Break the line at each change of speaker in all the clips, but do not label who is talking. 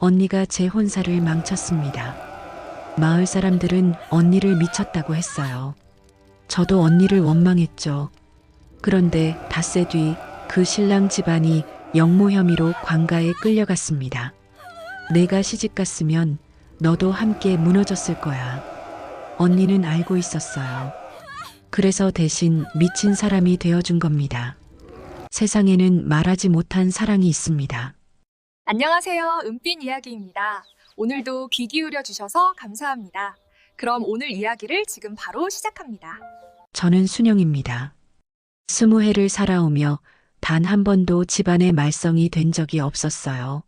언니가 제 혼사를 망쳤습니다. 마을 사람들은 언니를 미쳤다고 했어요. 저도 언니를 원망했죠. 그런데 닷새 뒤 그 신랑 집안이 영모 혐의로 관가에 끌려갔습니다. 내가 시집 갔으면 너도 함께 무너졌을 거야. 언니는 알고 있었어요. 그래서 대신 미친 사람이 되어준 겁니다. 세상에는 말하지 못한 사랑이 있습니다.
안녕하세요. 은빛 이야기입니다. 오늘도 귀 기울여 주셔서 감사합니다. 그럼 오늘 이야기를 지금 바로 시작합니다.
저는 순영입니다. 20해를 살아오며 단 한 번도 집안의 말썽이 된 적이 없었어요.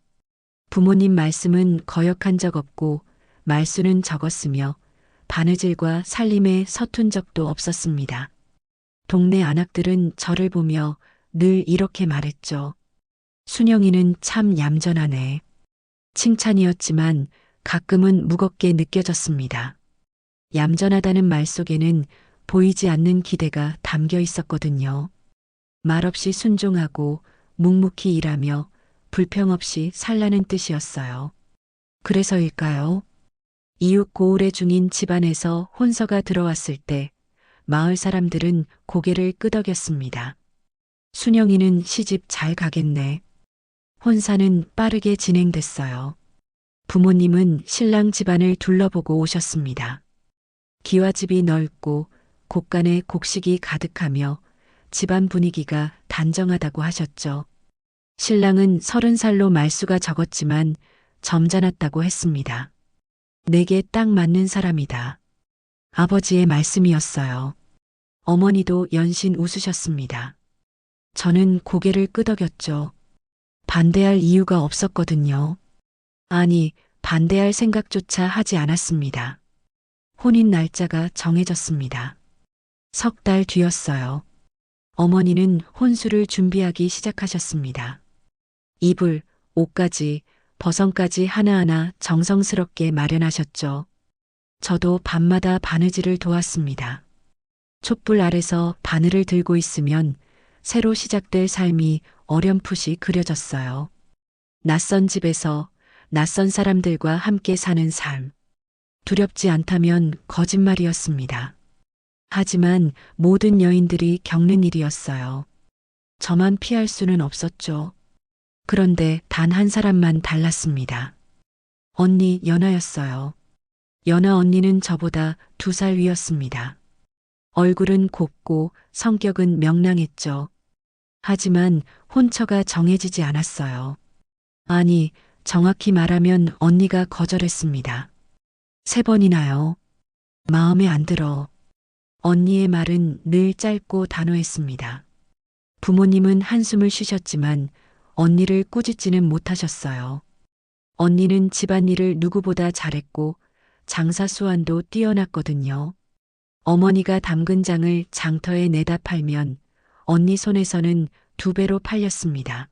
부모님 말씀은 거역한 적 없고 말수는 적었으며 바느질과 살림에 서툰 적도 없었습니다. 동네 아낙들은 저를 보며 늘 이렇게 말했죠. 순영이는 참 얌전하네. 칭찬이었지만 가끔은 무겁게 느껴졌습니다. 얌전하다는 말 속에는 보이지 않는 기대가 담겨 있었거든요. 말없이 순종하고 묵묵히 일하며 불평 없이 살라는 뜻이었어요. 그래서일까요? 이웃 고을의 중인 집안에서 혼서가 들어왔을 때 마을 사람들은 고개를 끄덕였습니다. 순영이는 시집 잘 가겠네. 혼사는 빠르게 진행됐어요. 부모님은 신랑 집안을 둘러보고 오셨습니다. 기와집이 넓고 곳간에 곡식이 가득하며 집안 분위기가 단정하다고 하셨죠. 신랑은 30살로 말수가 적었지만 점잖았다고 했습니다. 내게 딱 맞는 사람이다. 아버지의 말씀이었어요. 어머니도 연신 웃으셨습니다. 저는 고개를 끄덕였죠. 반대할 이유가 없었거든요. 아니, 반대할 생각조차 하지 않았습니다. 혼인 날짜가 정해졌습니다. 3달 뒤였어요. 어머니는 혼수를 준비하기 시작하셨습니다. 이불, 옷까지, 버선까지 하나하나 정성스럽게 마련하셨죠. 저도 밤마다 바느질을 도왔습니다. 촛불 아래서 바늘을 들고 있으면 새로 시작될 삶이 어렴풋이 그려졌어요. 낯선 집에서 낯선 사람들과 함께 사는 삶. 두렵지 않다면 거짓말이었습니다. 하지만 모든 여인들이 겪는 일이었어요. 저만 피할 수는 없었죠. 그런데 단 한 사람만 달랐습니다. 언니 연하였어요. 연하 언니는 저보다 2살 위였습니다. 얼굴은 곱고 성격은 명랑했죠. 하지만 혼처가 정해지지 않았어요. 아니, 정확히 말하면 언니가 거절했습니다. 3번이나요. 마음에 안 들어. 언니의 말은 늘 짧고 단호했습니다. 부모님은 한숨을 쉬셨지만 언니를 꾸짖지는 못하셨어요. 언니는 집안일을 누구보다 잘했고 장사 수완도 뛰어났거든요. 어머니가 담근 장을 장터에 내다 팔면 언니 손에서는 2배로 팔렸습니다.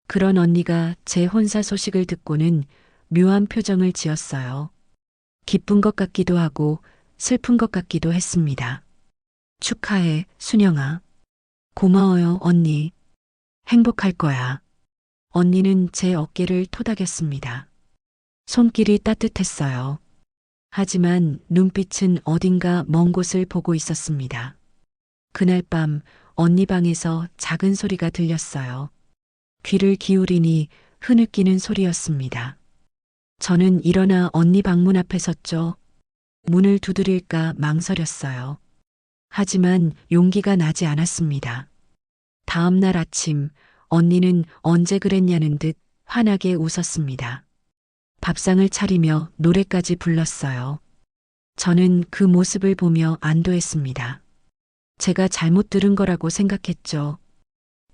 그런 언니가 제 혼사 소식을 듣고는 묘한 표정을 지었어요. 기쁜 것 같기도 하고 슬픈 것 같기도 했습니다. 축하해, 순영아. 고마워요, 언니. 행복할 거야. 언니는 제 어깨를 토닥였습니다. 손길이 따뜻했어요. 하지만 눈빛은 어딘가 먼 곳을 보고 있었습니다. 그날 밤 언니 방에서 작은 소리가 들렸어요. 귀를 기울이니 흐느끼는 소리였습니다. 저는 일어나 언니 방문 앞에 섰죠. 문을 두드릴까 망설였어요. 하지만 용기가 나지 않았습니다. 다음 날 아침 언니는 언제 그랬냐는 듯 환하게 웃었습니다. 밥상을 차리며 노래까지 불렀어요. 저는 그 모습을 보며 안도했습니다. 제가 잘못 들은 거라고 생각했죠.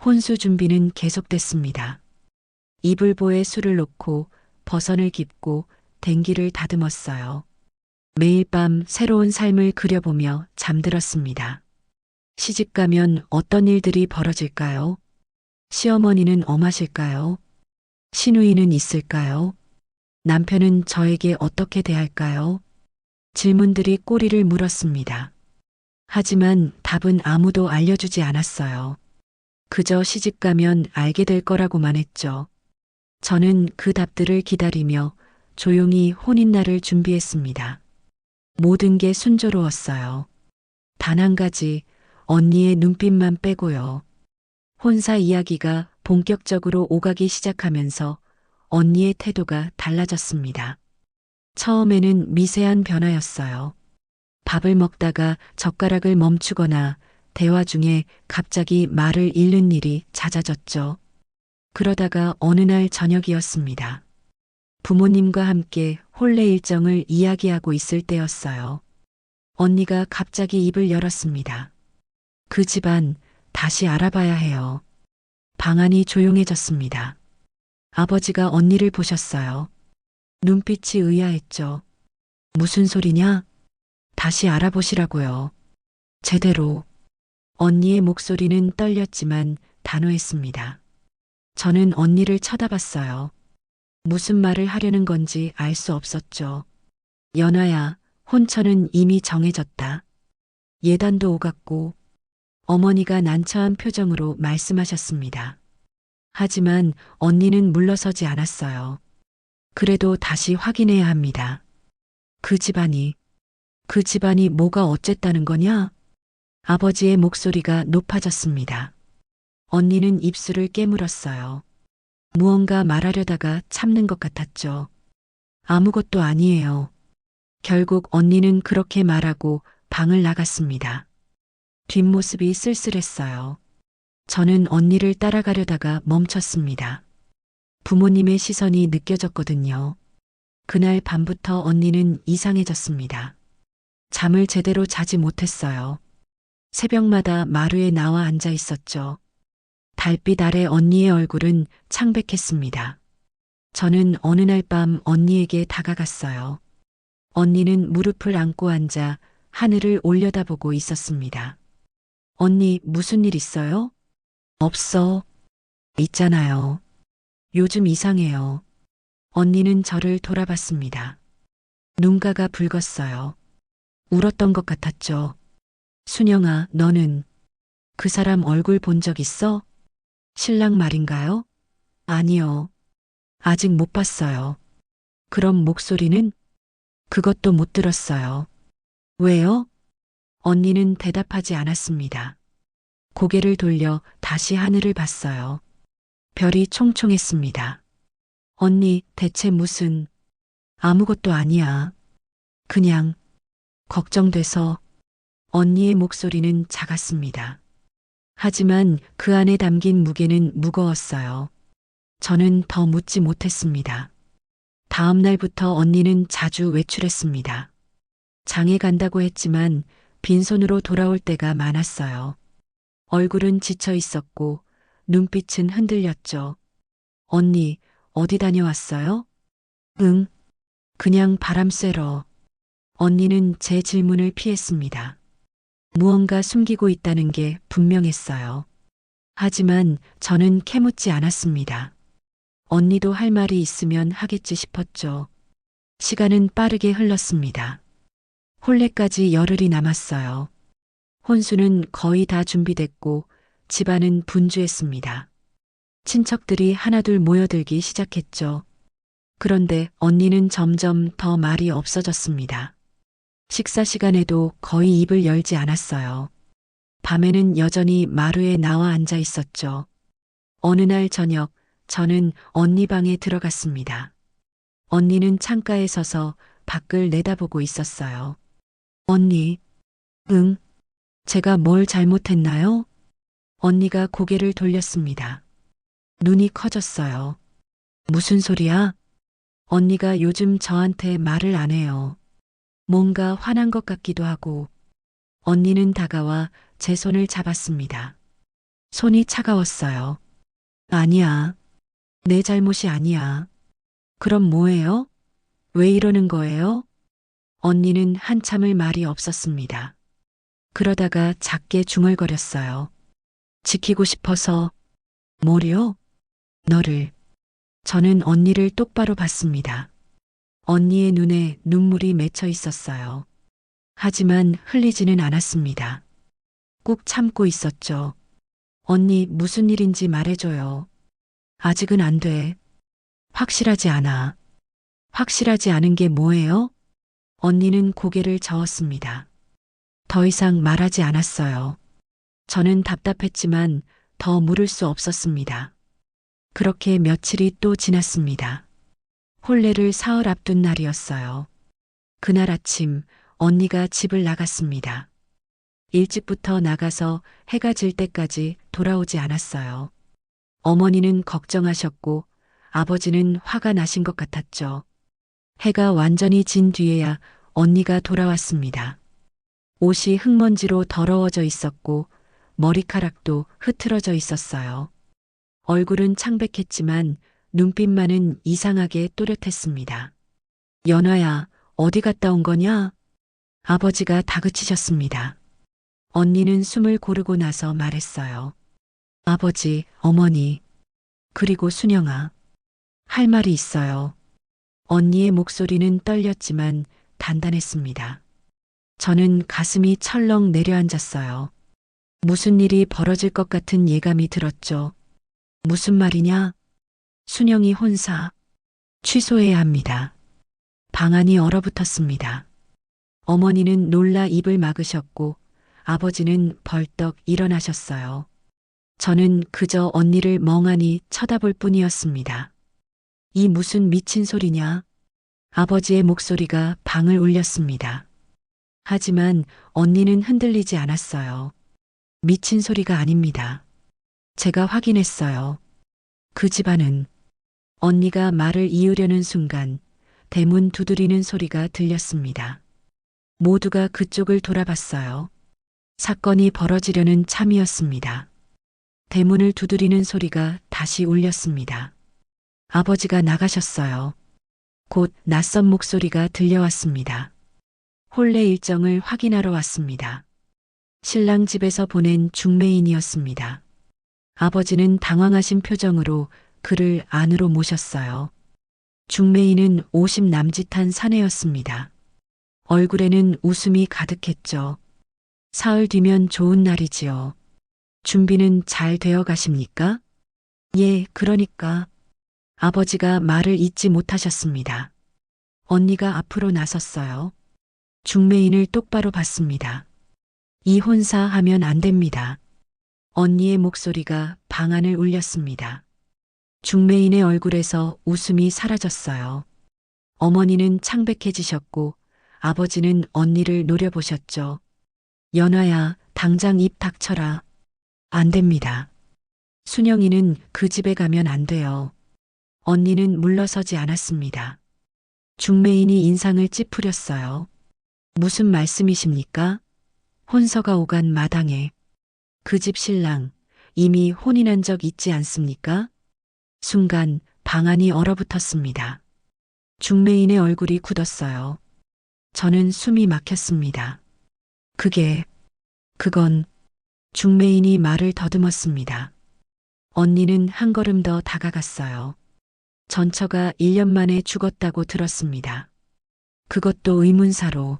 혼수 준비는 계속됐습니다. 이불보에 술을 놓고 버선을 깁고 댕기를 다듬었어요. 매일 밤 새로운 삶을 그려보며 잠들었습니다. 시집 가면 어떤 일들이 벌어질까요? 시어머니는 엄하실까요? 시누이는 있을까요? 남편은 저에게 어떻게 대할까요? 질문들이 꼬리를 물었습니다. 하지만 답은 아무도 알려주지 않았어요. 그저 시집 가면 알게 될 거라고만 했죠. 저는 그 답들을 기다리며 조용히 혼인날을 준비했습니다. 모든 게 순조로웠어요. 단 한 가지, 언니의 눈빛만 빼고요. 혼사 이야기가 본격적으로 오가기 시작하면서 언니의 태도가 달라졌습니다. 처음에는 미세한 변화였어요. 밥을 먹다가 젓가락을 멈추거나 대화 중에 갑자기 말을 잃는 일이 잦아졌죠. 그러다가 어느 날 저녁이었습니다. 부모님과 함께 혼례 일정을 이야기하고 있을 때였어요. 언니가 갑자기 입을 열었습니다. 그 집안 다시 알아봐야 해요. 방안이 조용해졌습니다. 아버지가 언니를 보셨어요. 눈빛이 의아했죠. 무슨 소리냐? 다시 알아보시라고요. 제대로. 언니의 목소리는 떨렸지만 단호했습니다. 저는 언니를 쳐다봤어요. 무슨 말을 하려는 건지 알 수 없었죠. 연아야, 혼처는 이미 정해졌다. 예단도 오갔고 어머니가 난처한 표정으로 말씀하셨습니다. 하지만 언니는 물러서지 않았어요. 그래도 다시 확인해야 합니다. 그 집안이 뭐가 어쨌다는 거냐? 아버지의 목소리가 높아졌습니다. 언니는 입술을 깨물었어요. 무언가 말하려다가 참는 것 같았죠. 아무것도 아니에요. 결국 언니는 그렇게 말하고 방을 나갔습니다. 뒷모습이 쓸쓸했어요. 저는 언니를 따라가려다가 멈췄습니다. 부모님의 시선이 느껴졌거든요. 그날 밤부터 언니는 이상해졌습니다. 잠을 제대로 자지 못했어요. 새벽마다 마루에 나와 앉아 있었죠. 달빛 아래 언니의 얼굴은 창백했습니다. 저는 어느 날 밤 언니에게 다가갔어요. 언니는 무릎을 안고 앉아 하늘을 올려다보고 있었습니다. 언니, 무슨 일 있어요? 없어. 있잖아요. 요즘 이상해요. 언니는 저를 돌아봤습니다. 눈가가 붉었어요. 울었던 것 같았죠. 순영아, 너는 그 사람 얼굴 본 적 있어? 신랑 말인가요? 아니요. 아직 못 봤어요. 그럼 목소리는? 그것도 못 들었어요. 왜요? 언니는 대답하지 않았습니다. 고개를 돌려 다시 하늘을 봤어요. 별이 총총했습니다. 언니, 대체 무슨... 아무것도 아니야. 그냥 걱정돼서. 언니의 목소리는 작았습니다. 하지만 그 안에 담긴 무게는 무거웠어요. 저는 더 묻지 못했습니다. 다음 날부터 언니는 자주 외출했습니다. 장에 간다고 했지만 빈손으로 돌아올 때가 많았어요. 얼굴은 지쳐 있었고 눈빛은 흔들렸죠. 언니, 어디 다녀왔어요? 응, 그냥 바람 쐬러. 언니는 제 질문을 피했습니다. 무언가 숨기고 있다는 게 분명했어요. 하지만 저는 캐묻지 않았습니다. 언니도 할 말이 있으면 하겠지 싶었죠. 시간은 빠르게 흘렀습니다. 혼례까지 열흘이 남았어요. 혼수는 거의 다 준비됐고 집안은 분주했습니다. 친척들이 하나둘 모여들기 시작했죠. 그런데 언니는 점점 더 말이 없어졌습니다. 식사 시간에도 거의 입을 열지 않았어요. 밤에는 여전히 마루에 나와 앉아 있었죠. 어느 날 저녁, 저는 언니 방에 들어갔습니다. 언니는 창가에 서서 밖을 내다보고 있었어요. 언니, 응, 제가 뭘 잘못했나요? 언니가 고개를 돌렸습니다. 눈이 커졌어요. 무슨 소리야? 언니가 요즘 저한테 말을 안 해요. 뭔가 화난 것 같기도 하고. 언니는 다가와 제 손을 잡았습니다. 손이 차가웠어요. 아니야. 내 잘못이 아니야. 그럼 뭐예요? 왜 이러는 거예요? 언니는 한참을 말이 없었습니다. 그러다가 작게 중얼거렸어요. 지키고 싶어서. 뭐요? 너를. 저는 언니를 똑바로 봤습니다. 언니의 눈에 눈물이 맺혀 있었어요. 하지만 흘리지는 않았습니다. 꾹 참고 있었죠. 언니, 무슨 일인지 말해줘요. 아직은 안 돼. 확실하지 않아. 확실하지 않은 게 뭐예요? 언니는 고개를 저었습니다. 더 이상 말하지 않았어요. 저는 답답했지만 더 물을 수 없었습니다. 그렇게 며칠이 또 지났습니다. 혼례를 사흘 앞둔 날이었어요. 그날 아침 언니가 집을 나갔습니다. 일찍부터 나가서 해가 질 때까지 돌아오지 않았어요. 어머니는 걱정하셨고 아버지는 화가 나신 것 같았죠. 해가 완전히 진 뒤에야 언니가 돌아왔습니다. 옷이 흙먼지로 더러워져 있었고 머리카락도 흐트러져 있었어요. 얼굴은 창백했지만 눈빛만은 이상하게 또렷했습니다. 연화야, 어디 갔다 온 거냐? 아버지가 다그치셨습니다. 언니는 숨을 고르고 나서 말했어요. 아버지, 어머니, 그리고 순영아. 할 말이 있어요. 언니의 목소리는 떨렸지만 단단했습니다. 저는 가슴이 철렁 내려앉았어요. 무슨 일이 벌어질 것 같은 예감이 들었죠. 무슨 말이냐? 순영이 혼사. 취소해야 합니다. 방안이 얼어붙었습니다. 어머니는 놀라 입을 막으셨고 아버지는 벌떡 일어나셨어요. 저는 그저 언니를 멍하니 쳐다볼 뿐이었습니다. 이 무슨 미친 소리냐? 아버지의 목소리가 방을 울렸습니다. 하지만 언니는 흔들리지 않았어요. 미친 소리가 아닙니다. 제가 확인했어요. 그 집안은 언니가 말을 이으려는 순간 대문 두드리는 소리가 들렸습니다. 모두가 그쪽을 돌아봤어요. 사건이 벌어지려는 참이었습니다. 대문을 두드리는 소리가 다시 울렸습니다. 아버지가 나가셨어요. 곧 낯선 목소리가 들려왔습니다. 혼례 일정을 확인하러 왔습니다. 신랑 집에서 보낸 중매인이었습니다. 아버지는 당황하신 표정으로 그를 안으로 모셨어요. 중매인은 50 남짓한 사내였습니다. 얼굴에는 웃음이 가득했죠. 사흘 뒤면 좋은 날이지요. 준비는 잘 되어 가십니까? 예, 그러니까. 아버지가 말을 잇지 못하셨습니다. 언니가 앞으로 나섰어요. 중매인을 똑바로 봤습니다. 이 혼사 하면 안 됩니다. 언니의 목소리가 방 안을 울렸습니다. 중매인의 얼굴에서 웃음이 사라졌어요. 어머니는 창백해지셨고 아버지는 언니를 노려보셨죠. 연화야, 당장 입 닥쳐라. 안 됩니다. 순영이는 그 집에 가면 안 돼요. 언니는 물러서지 않았습니다. 중매인이 인상을 찌푸렸어요. 무슨 말씀이십니까? 혼서가 오간 마당에 그 집 신랑 이미 혼인한 적 있지 않습니까? 순간 방 안이 얼어붙었습니다. 중매인의 얼굴이 굳었어요. 저는 숨이 막혔습니다. 그건 중매인이 말을 더듬었습니다. 언니는 한 걸음 더 다가갔어요. 전처가 1년 만에 죽었다고 들었습니다. 그것도 의문사로.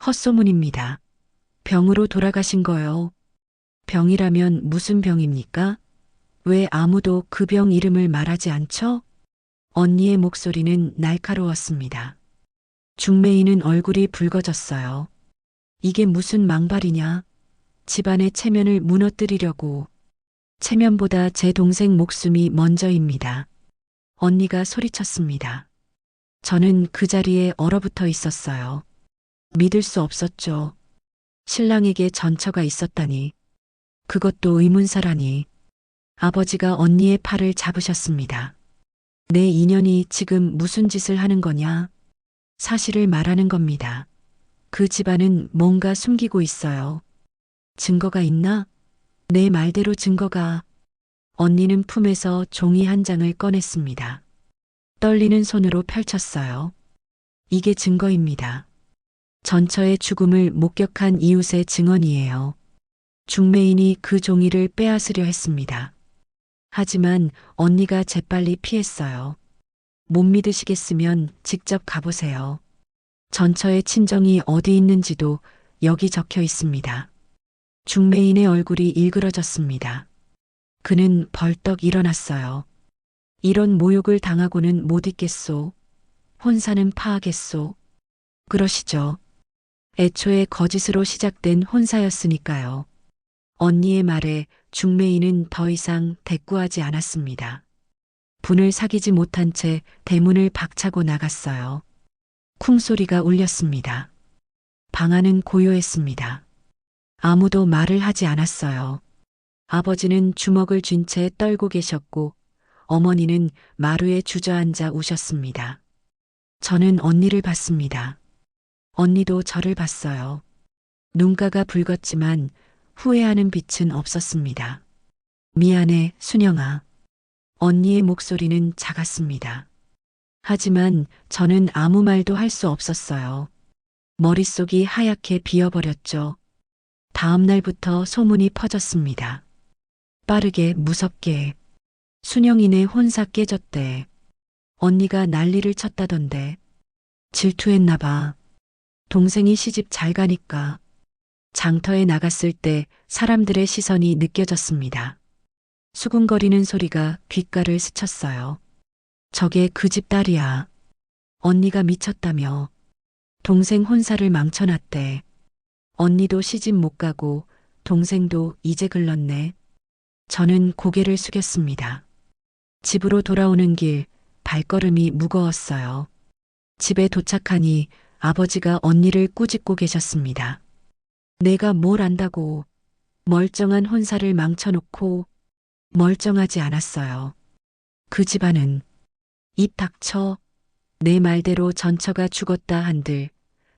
헛소문입니다. 병으로 돌아가신 거요. 병이라면 무슨 병입니까? 왜 아무도 그 병 이름을 말하지 않죠? 언니의 목소리는 날카로웠습니다. 중매인은 얼굴이 붉어졌어요. 이게 무슨 망발이냐? 집안의 체면을 무너뜨리려고. 체면보다 제 동생 목숨이 먼저입니다. 언니가 소리쳤습니다. 저는 그 자리에 얼어붙어 있었어요. 믿을 수 없었죠. 신랑에게 전처가 있었다니. 그것도 의문사라니. 아버지가 언니의 팔을 잡으셨습니다. 내 인연이 지금 무슨 짓을 하는 거냐? 사실을 말하는 겁니다. 그 집안은 뭔가 숨기고 있어요. 증거가 있나? 내 말대로 증거가. 언니는 품에서 종이 한 장을 꺼냈습니다. 떨리는 손으로 펼쳤어요. 이게 증거입니다. 전처의 죽음을 목격한 이웃의 증언이에요. 중매인이 그 종이를 빼앗으려 했습니다. 하지만 언니가 재빨리 피했어요. 못 믿으시겠으면 직접 가보세요. 전처의 친정이 어디 있는지도 여기 적혀 있습니다. 중매인의 얼굴이 일그러졌습니다. 그는 벌떡 일어났어요. 이런 모욕을 당하고는 못 있겠소. 혼사는 파하겠소. 그러시죠. 애초에 거짓으로 시작된 혼사였으니까요. 언니의 말에 중매인은 더 이상 대꾸하지 않았습니다. 분을 사귀지 못한 채 대문을 박차고 나갔어요. 쿵소리가 울렸습니다. 방 안은 고요했습니다. 아무도 말을 하지 않았어요. 아버지는 주먹을 쥔 채 떨고 계셨고 어머니는 마루에 주저앉아 우셨습니다. 저는 언니를 봤습니다. 언니도 저를 봤어요. 눈가가 붉었지만 후회하는 빛은 없었습니다. 미안해, 순영아. 언니의 목소리는 작았습니다. 하지만 저는 아무 말도 할 수 없었어요. 머릿속이 하얗게 비어버렸죠. 다음 날부터 소문이 퍼졌습니다. 빠르게 무섭게 순영이네 혼사 깨졌대. 언니가 난리를 쳤다던데. 질투했나 봐. 동생이 시집 잘 가니까. 장터에 나갔을 때 사람들의 시선이 느껴졌습니다. 수군거리는 소리가 귓가를 스쳤어요. 저게 그 집 딸이야. 언니가 미쳤다며. 동생 혼사를 망쳐놨대. 언니도 시집 못 가고 동생도 이제 글렀네. 저는 고개를 숙였습니다. 집으로 돌아오는 길 발걸음이 무거웠어요. 집에 도착하니 아버지가 언니를 꾸짖고 계셨습니다. 내가 뭘 안다고. 멀쩡한 혼사를 망쳐놓고. 멀쩡하지 않았어요. 그 집안은. 입 닥쳐. 내 말대로 전처가 죽었다 한들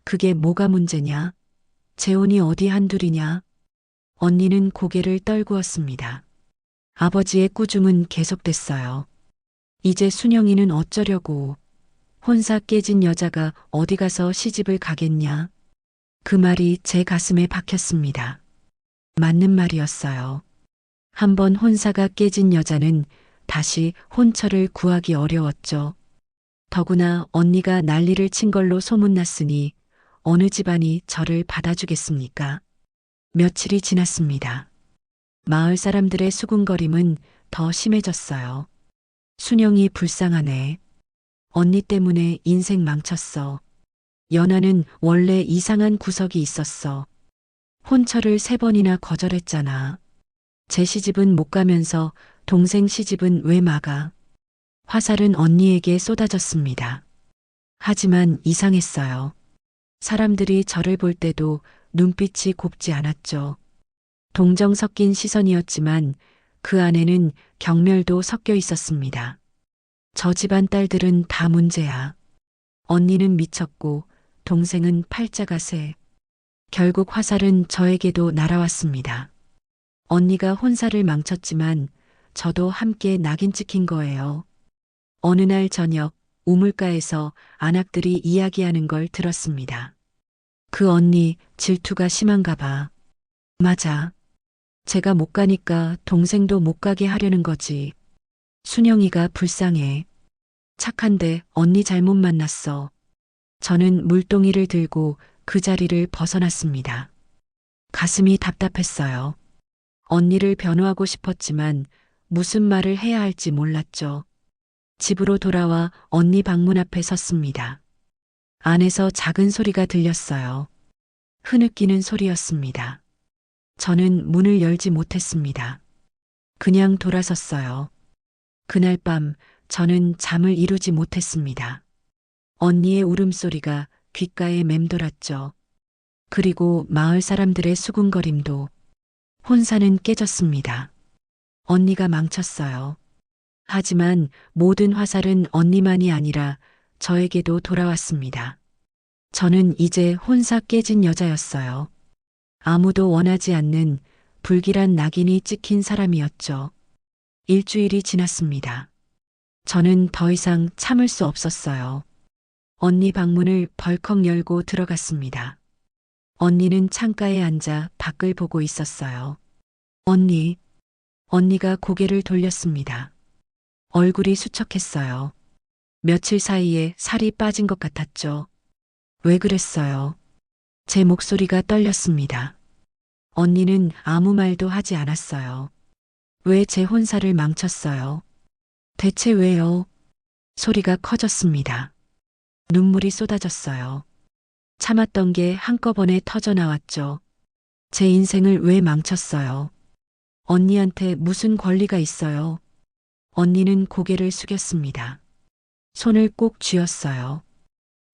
그게 뭐가 문제냐? 재혼이 어디 한둘이냐? 언니는 고개를 떨구었습니다. 아버지의 꾸중은 계속됐어요. 이제 순영이는 어쩌려고. 혼사 깨진 여자가 어디 가서 시집을 가겠냐? 그 말이 제 가슴에 박혔습니다. 맞는 말이었어요. 한번 혼사가 깨진 여자는 다시 혼처를 구하기 어려웠죠. 더구나 언니가 난리를 친 걸로 소문났으니 어느 집안이 저를 받아주겠습니까? 며칠이 지났습니다. 마을 사람들의 수군거림은 더 심해졌어요. 순영이 불쌍하네. 언니 때문에 인생 망쳤어. 연하는 원래 이상한 구석이 있었어. 혼처를 3번이나 거절했잖아. 제 시집은 못 가면서 동생 시집은 왜 막아? 화살은 언니에게 쏟아졌습니다. 하지만 이상했어요. 사람들이 저를 볼 때도 눈빛이 곱지 않았죠. 동정 섞인 시선이었지만 그 안에는 경멸도 섞여 있었습니다. 저 집안 딸들은 다 문제야. 언니는 미쳤고 동생은 팔자가 새. 결국 화살은 저에게도 날아왔습니다. 언니가 혼사를 망쳤지만 저도 함께 낙인 찍힌 거예요. 어느 날 저녁 우물가에서 아낙들이 이야기하는 걸 들었습니다. 그 언니 질투가 심한가 봐. 맞아. 제가 못 가니까 동생도 못 가게 하려는 거지. 순영이가 불쌍해. 착한데 언니 잘못 만났어. 저는 물동이를 들고 그 자리를 벗어났습니다. 가슴이 답답했어요. 언니를 변호하고 싶었지만 무슨 말을 해야 할지 몰랐죠. 집으로 돌아와 언니 방문 앞에 섰습니다. 안에서 작은 소리가 들렸어요. 흐느끼는 소리였습니다. 저는 문을 열지 못했습니다. 그냥 돌아섰어요. 그날 밤 저는 잠을 이루지 못했습니다. 언니의 울음소리가 귓가에 맴돌았죠. 그리고 마을 사람들의 수군거림도. 혼사는 깨졌습니다. 언니가 망쳤어요. 하지만 모든 화살은 언니만이 아니라 저에게도 돌아왔습니다. 저는 이제 혼사 깨진 여자였어요. 아무도 원하지 않는 불길한 낙인이 찍힌 사람이었죠. 일주일이 지났습니다. 저는 더 이상 참을 수 없었어요. 언니 방문을 벌컥 열고 들어갔습니다. 언니는 창가에 앉아 밖을 보고 있었어요. 언니가 고개를 돌렸습니다. 얼굴이 수척했어요. 며칠 사이에 살이 빠진 것 같았죠. 왜 그랬어요? 제 목소리가 떨렸습니다. 언니는 아무 말도 하지 않았어요. 왜 제 혼사를 망쳤어요? 대체 왜요? 소리가 커졌습니다. 눈물이 쏟아졌어요. 참았던 게 한꺼번에 터져 나왔죠. 제 인생을 왜 망쳤어요? 언니한테 무슨 권리가 있어요? 언니는 고개를 숙였습니다. 손을 꼭 쥐었어요.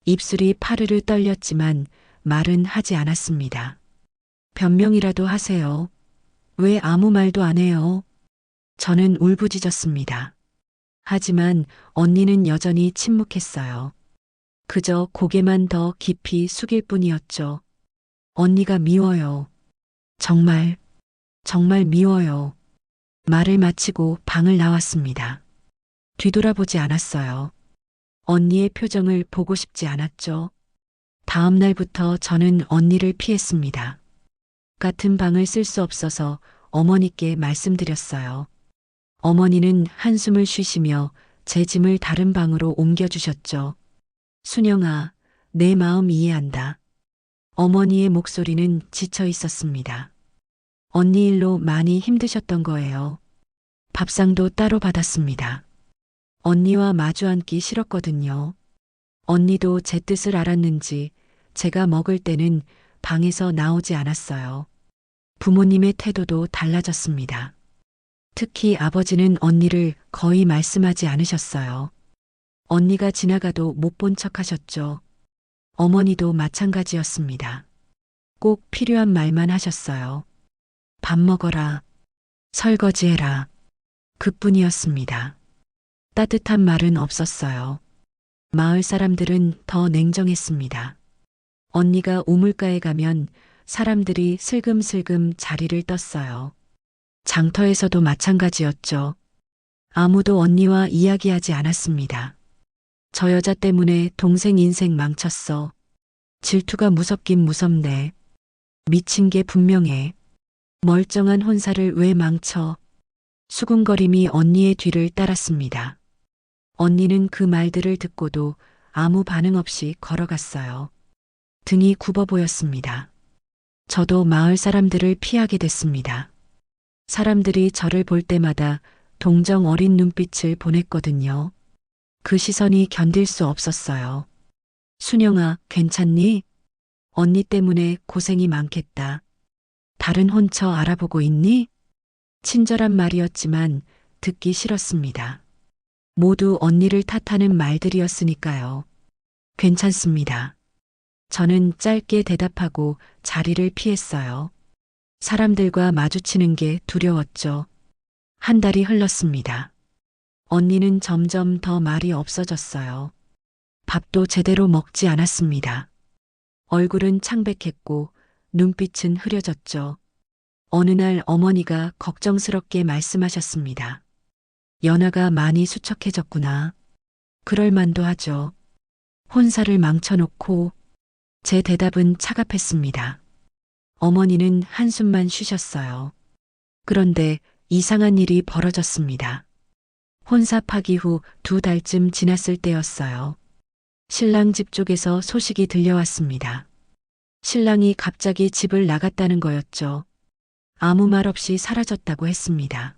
입술이 파르르 떨렸지만 말은 하지 않았습니다. 변명이라도 하세요. 왜 아무 말도 안 해요? 저는 울부짖었습니다. 하지만 언니는 여전히 침묵했어요. 그저 고개만 더 깊이 숙일 뿐이었죠. 언니가 미워요. 정말, 정말 미워요. 말을 마치고 방을 나왔습니다. 뒤돌아보지 않았어요. 언니의 표정을 보고 싶지 않았죠. 다음 날부터 저는 언니를 피했습니다. 같은 방을 쓸 수 없어서 어머니께 말씀드렸어요. 어머니는 한숨을 쉬시며 제 짐을 다른 방으로 옮겨주셨죠. 순영아, 내 마음 이해한다. 어머니의 목소리는 지쳐 있었습니다. 언니 일로 많이 힘드셨던 거예요. 밥상도 따로 받았습니다. 언니와 마주 앉기 싫었거든요. 언니도 제 뜻을 알았는지 제가 먹을 때는 방에서 나오지 않았어요. 부모님의 태도도 달라졌습니다. 특히 아버지는 언니를 거의 말씀하지 않으셨어요. 언니가 지나가도 못 본 척 하셨죠. 어머니도 마찬가지였습니다. 꼭 필요한 말만 하셨어요. 밥 먹어라. 설거지해라. 그뿐이었습니다. 따뜻한 말은 없었어요. 마을 사람들은 더 냉정했습니다. 언니가 우물가에 가면 사람들이 슬금슬금 자리를 떴어요. 장터에서도 마찬가지였죠. 아무도 언니와 이야기하지 않았습니다. 저 여자 때문에 동생 인생 망쳤어. 질투가 무섭긴 무섭네. 미친 게 분명해. 멀쩡한 혼사를 왜 망쳐? 수군거림이 언니의 뒤를 따랐습니다. 언니는 그 말들을 듣고도 아무 반응 없이 걸어갔어요. 등이 굽어 보였습니다. 저도 마을 사람들을 피하게 됐습니다. 사람들이 저를 볼 때마다 동정 어린 눈빛을 보냈거든요. 그 시선이 견딜 수 없었어요. 순영아, 괜찮니? 언니 때문에 고생이 많겠다. 다른 혼처 알아보고 있니? 친절한 말이었지만 듣기 싫었습니다. 모두 언니를 탓하는 말들이었으니까요. 괜찮습니다. 저는 짧게 대답하고 자리를 피했어요. 사람들과 마주치는 게 두려웠죠. 한 달이 흘렀습니다. 언니는 점점 더 말이 없어졌어요. 밥도 제대로 먹지 않았습니다. 얼굴은 창백했고 눈빛은 흐려졌죠. 어느 날 어머니가 걱정스럽게 말씀하셨습니다. 연하가 많이 수척해졌구나. 그럴 만도 하죠. 혼사를 망쳐놓고. 제 대답은 차갑했습니다. 어머니는 한숨만 쉬셨어요. 그런데 이상한 일이 벌어졌습니다. 혼사 파기 후 2달쯤 지났을 때였어요. 신랑 집 쪽에서 소식이 들려왔습니다. 신랑이 갑자기 집을 나갔다는 거였죠. 아무 말 없이 사라졌다고 했습니다.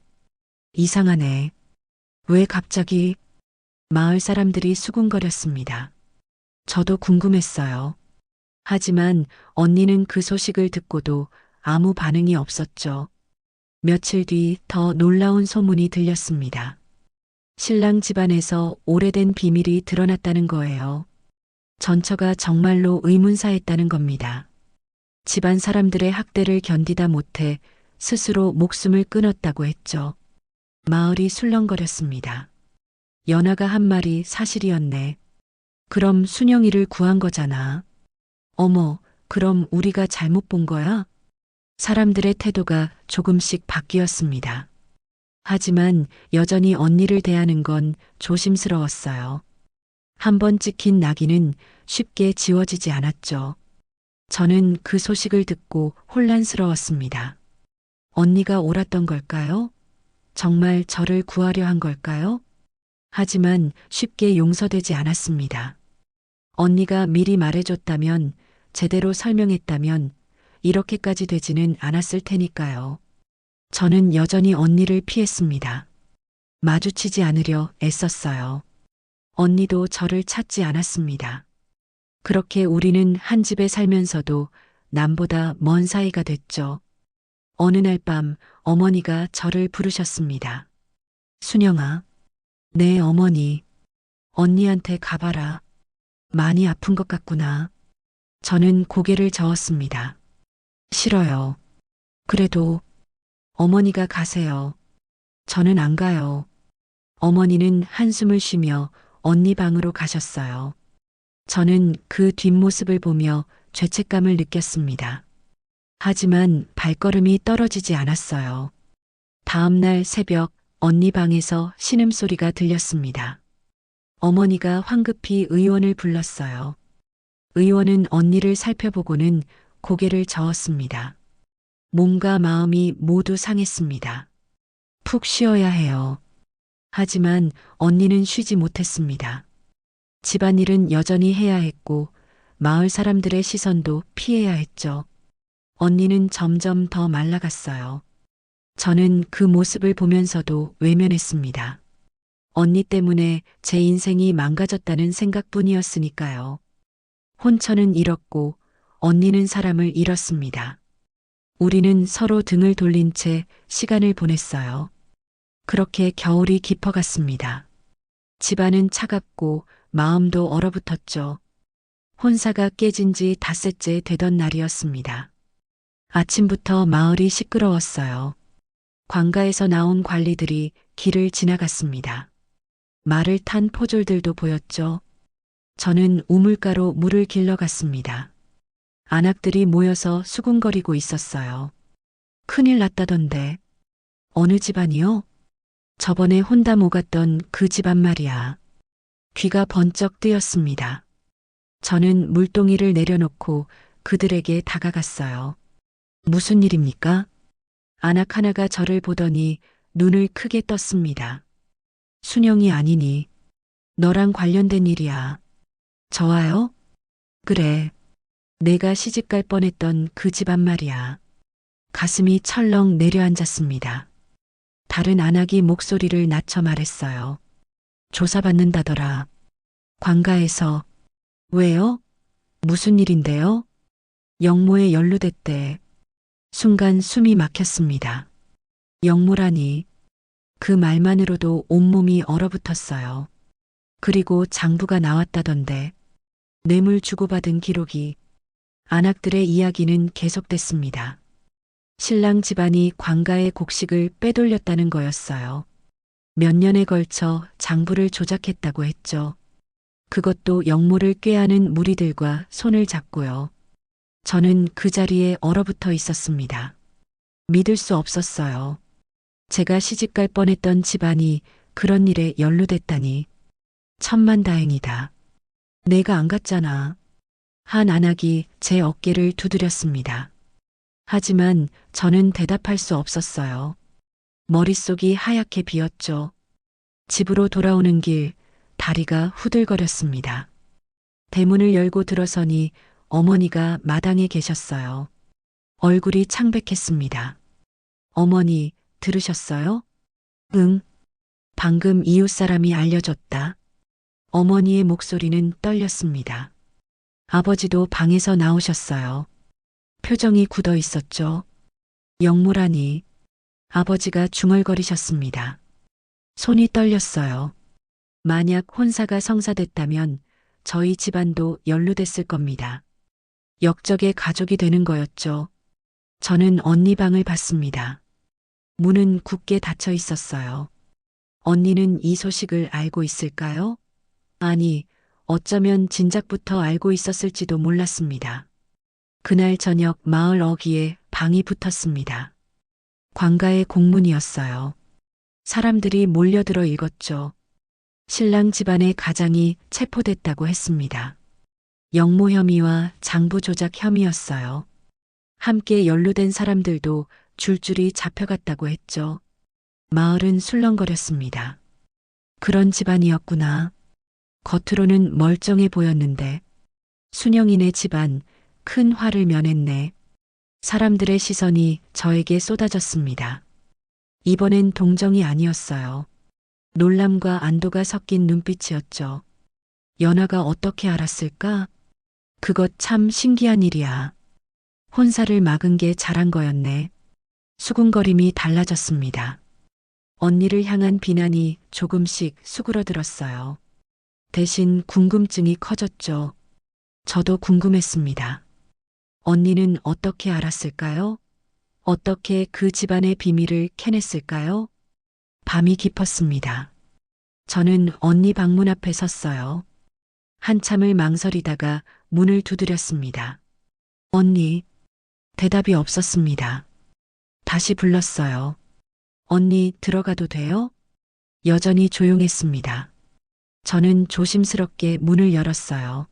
이상하네. 왜 갑자기? 마을 사람들이 수군거렸습니다. 저도 궁금했어요. 하지만 언니는 그 소식을 듣고도 아무 반응이 없었죠. 며칠 뒤 더 놀라운 소문이 들렸습니다. 신랑 집안에서 오래된 비밀이 드러났다는 거예요. 전처가 정말로 의문사했다는 겁니다. 집안 사람들의 학대를 견디다 못해 스스로 목숨을 끊었다고 했죠. 마을이 술렁거렸습니다. 연하가 한 말이 사실이었네. 그럼 순영이를 구한 거잖아. 어머, 그럼 우리가 잘못 본 거야? 사람들의 태도가 조금씩 바뀌었습니다. 하지만 여전히 언니를 대하는 건 조심스러웠어요. 한번 찍힌 낙인은 쉽게 지워지지 않았죠. 저는 그 소식을 듣고 혼란스러웠습니다. 언니가 옳았던 걸까요? 정말 저를 구하려 한 걸까요? 하지만 쉽게 용서되지 않았습니다. 언니가 미리 말해줬다면, 제대로 설명했다면 이렇게까지 되지는 않았을 테니까요. 저는 여전히 언니를 피했습니다. 마주치지 않으려 애썼어요. 언니도 저를 찾지 않았습니다. 그렇게 우리는 한 집에 살면서도 남보다 먼 사이가 됐죠. 어느 날 밤 어머니가 저를 부르셨습니다. 순영아, 네 어머니, 언니한테 가봐라. 많이 아픈 것 같구나. 저는 고개를 저었습니다. 싫어요. 그래도 어머니가 가세요. 저는 안 가요. 어머니는 한숨을 쉬며 언니 방으로 가셨어요. 저는 그 뒷모습을 보며 죄책감을 느꼈습니다. 하지만 발걸음이 떨어지지 않았어요. 다음 날 새벽 언니 방에서 신음소리가 들렸습니다. 어머니가 황급히 의원을 불렀어요. 의원은 언니를 살펴보고는 고개를 저었습니다. 몸과 마음이 모두 상했습니다. 푹 쉬어야 해요. 하지만 언니는 쉬지 못했습니다. 집안일은 여전히 해야 했고 마을 사람들의 시선도 피해야 했죠. 언니는 점점 더 말라갔어요. 저는 그 모습을 보면서도 외면했습니다. 언니 때문에 제 인생이 망가졌다는 생각뿐이었으니까요. 혼처는 잃었고 언니는 사람을 잃었습니다. 우리는 서로 등을 돌린 채 시간을 보냈어요. 그렇게 겨울이 깊어갔습니다. 집안은 차갑고 마음도 얼어붙었죠. 혼사가 깨진 지 닷새째 되던 날이었습니다. 아침부터 마을이 시끄러웠어요. 관가에서 나온 관리들이 길을 지나갔습니다. 말을 탄 포졸들도 보였죠. 저는 우물가로 물을 길러 갔습니다. 안악들이 모여서 수군거리고 있었어요. 큰일 났다던데. 어느 집안이요? 저번에 혼담 오갔던 그 집안 말이야. 귀가 번쩍 뜨였습니다. 저는 물동이를 내려놓고 그들에게 다가갔어요. 무슨 일입니까? 안악 하나가 저를 보더니 눈을 크게 떴습니다. 순영이 아니니 너랑 관련된 일이야. 저와요? 그래. 내가 시집갈 뻔했던 그 집안 말이야. 가슴이 철렁 내려앉았습니다. 다른 안악이 목소리를 낮춰 말했어요. 조사받는다더라. 관가에서. 왜요? 무슨 일인데요? 영모에 연루됐대. 순간 숨이 막혔습니다. 영모라니. 그 말만으로도 온몸이 얼어붙었어요. 그리고 장부가 나왔다던데. 뇌물 주고받은 기록이. 안악들의 이야기는 계속됐습니다. 신랑 집안이 관가의 곡식을 빼돌렸다는 거였어요. 몇 년에 걸쳐 장부를 조작했다고 했죠. 그것도 영모를 꾀하는 무리들과 손을 잡고요. 저는 그 자리에 얼어붙어 있었습니다. 믿을 수 없었어요. 제가 시집갈 뻔했던 집안이 그런 일에 연루됐다니. 천만다행이다. 내가 안 갔잖아. 한 안악이 제 어깨를 두드렸습니다. 하지만 저는 대답할 수 없었어요. 머릿속이 하얗게 비었죠. 집으로 돌아오는 길, 다리가 후들거렸습니다. 대문을 열고 들어서니 어머니가 마당에 계셨어요. 얼굴이 창백했습니다. 어머니, 들으셨어요? 응. 방금 이웃 사람이 알려줬다. 어머니의 목소리는 떨렸습니다. 아버지도 방에서 나오셨어요. 표정이 굳어 있었죠. 영모라니. 아버지가 중얼거리셨습니다. 손이 떨렸어요. 만약 혼사가 성사됐다면 저희 집안도 연루됐을 겁니다. 역적의 가족이 되는 거였죠. 저는 언니 방을 봤습니다. 문은 굳게 닫혀 있었어요. 언니는 이 소식을 알고 있을까요? 아니, 어쩌면 진작부터 알고 있었을지도 몰랐습니다. 그날 저녁 마을 어귀에 방이 붙었습니다. 관가의 공문이었어요. 사람들이 몰려들어 읽었죠. 신랑 집안의 가장이 체포됐다고 했습니다. 영모 혐의와 장부 조작 혐의였어요. 함께 연루된 사람들도 줄줄이 잡혀갔다고 했죠. 마을은 술렁거렸습니다. 그런 집안이었구나. 겉으로는 멀쩡해 보였는데 순영이네 집안 큰 화를 면했네. 사람들의 시선이 저에게 쏟아졌습니다. 이번엔 동정이 아니었어요. 놀람과 안도가 섞인 눈빛이었죠. 연아가 어떻게 알았을까? 그것 참 신기한 일이야. 혼사를 막은 게 잘한 거였네. 수군거림이 달라졌습니다. 언니를 향한 비난이 조금씩 수그러들었어요. 대신 궁금증이 커졌죠. 저도 궁금했습니다. 언니는 어떻게 알았을까요? 어떻게 그 집안의 비밀을 캐냈을까요? 밤이 깊었습니다. 저는 언니 방문 앞에 섰어요. 한참을 망설이다가 문을 두드렸습니다. 언니, 대답이 없었습니다. 다시 불렀어요. 언니, 들어가도 돼요? 여전히 조용했습니다. 저는 조심스럽게 문을 열었어요.